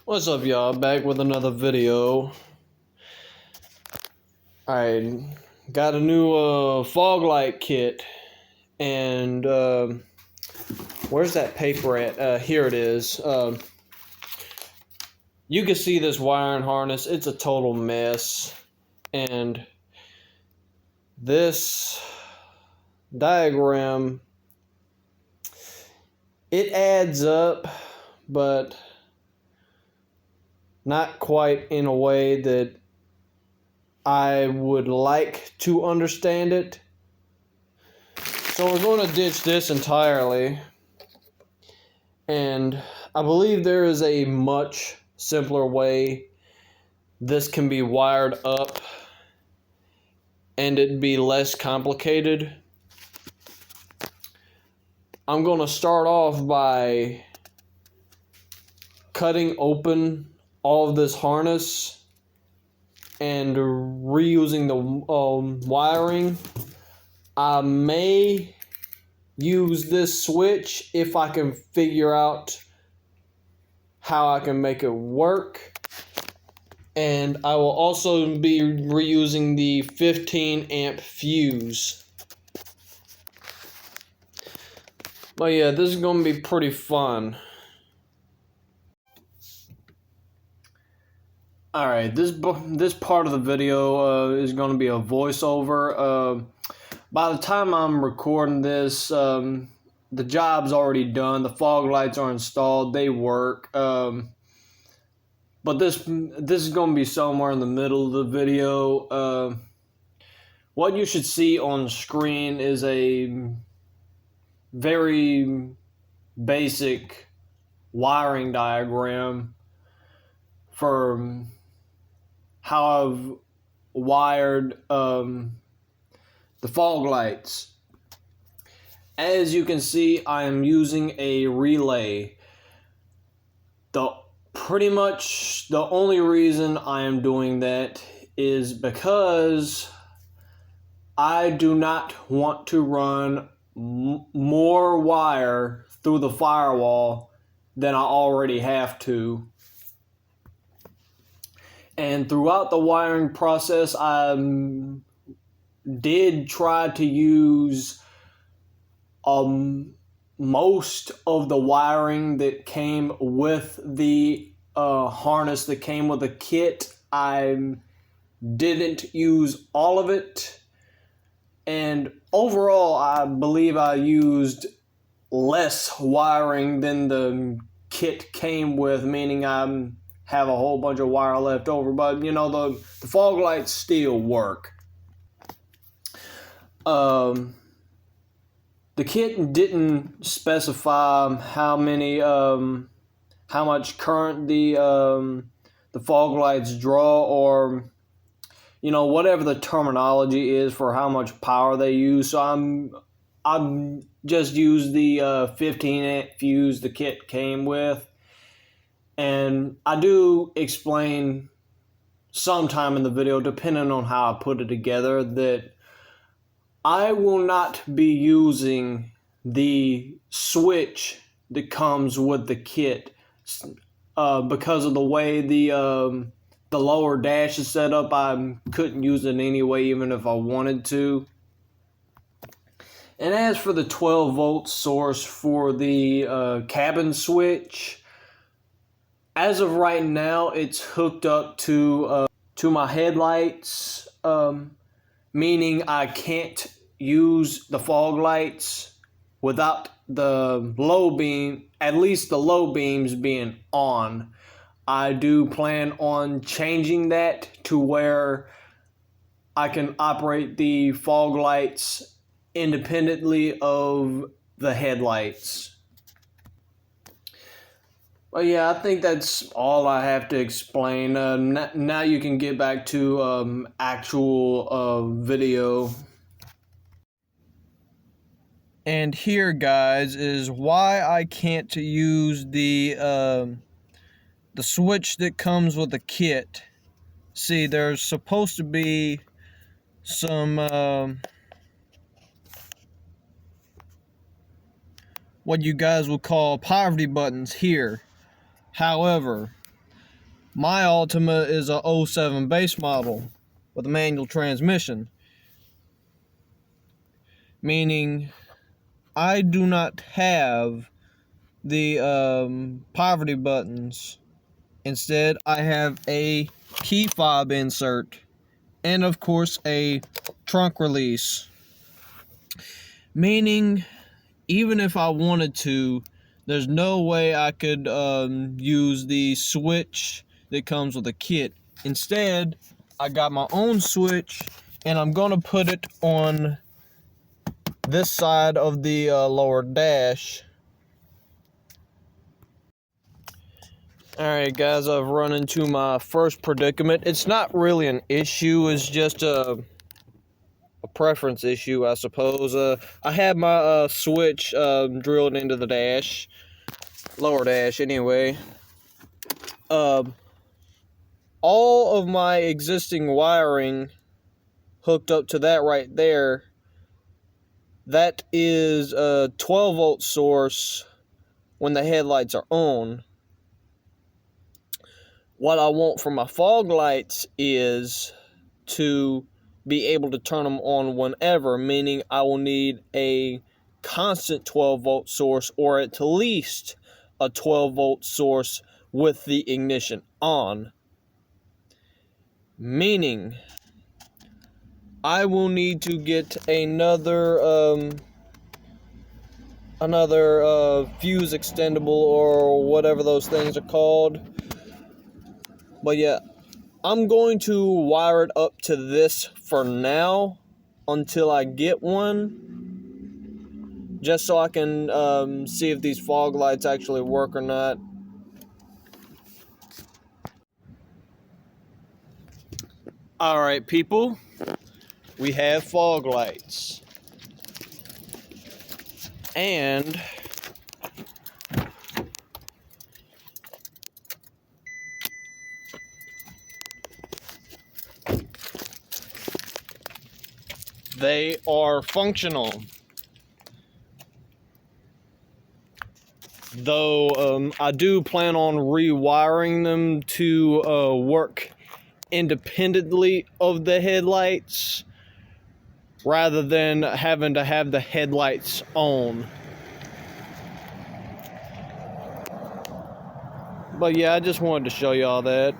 What's up, y'all? Back with another video. I got a new fog light kit, and where's that paper at? Here it is. You can see this wiring harness. It's a total mess, and this diagram, it adds up, but not quite in a way that I would like to understand it. So we're going to ditch this entirely, and I believe there is a much simpler way this can be wired up and it'd be less complicated. I'm going to start off by cutting open all of this harness and reusing the wiring. I may use this switch if I can figure out how I can make it work. And I will also be reusing the 15 amp fuse. But yeah, this is going to be pretty fun. Alright, this part of the video is going to be a voiceover. By the time I'm recording this, the job's already done. The fog lights are installed. They work. But this is going to be somewhere in the middle of the video. What you should see on the screen is a very basic wiring diagram for how I've wired the fog lights. As you can see, I am using a relay. Pretty much the only reason I am doing that is because I do not want to run more wire through the firewall than I already have to. And throughout the wiring process, I did try to use most of the wiring that came with the harness that came with the kit. I didn't use all of it, and overall I believe I used less wiring than the kit came with, meaning I have a whole bunch of wire left over, but you know, the fog lights still work. The kit didn't specify how much current the fog lights draw, or you know, whatever the terminology is for how much power they use. So I'm just used the 15 amp fuse the kit came with, and I do explain sometime in the video, depending on how I put it together, that I will not be using the switch that comes with the kit because of the way the lower dash is set up. I couldn't use it anyway, even if I wanted to. And as for the 12 volt source for the cabin switch, as of right now, it's hooked up to my headlights. Meaning I can't use the fog lights without the low beam, at least the low beams being on. I do plan on changing that to where I can operate the fog lights independently of the headlights. Well, yeah, I think that's all I have to explain. Now you can get back to actual video. And here, guys, is why I can't use the switch that comes with the kit. See, there's supposed to be some what you guys would call poverty buttons here. However, My Altima is a '07 base model with a manual transmission, meaning I do not have the poverty buttons. Instead, I have a key fob insert and, of course, a trunk release. Meaning, even if I wanted to, there's no way I could use the switch that comes with a kit. Instead, I got my own switch, and I'm going to put it on this side of the lower dash. Alright guys, I've run into my first predicament. It's not really an issue, it's just a preference issue, I suppose. I had my switch drilled into the dash, lower dash anyway. All of my existing wiring hooked up to that right there. That is a 12 volt source when the headlights are on. What I want for my fog lights is to be able to turn them on whenever, meaning I will need a constant 12 volt source, or at least a 12 volt source with the ignition on. Meaning I will need to get another fuse extendable or whatever those things are called. But yeah, I'm going to wire it up to this for now until I get one, just so I can see if these fog lights actually work or not. Alright people, we have fog lights. And they are functional. Though I do plan on rewiring them to work independently of the headlights, rather than having to have the headlights on. But yeah, I just wanted to show y'all that.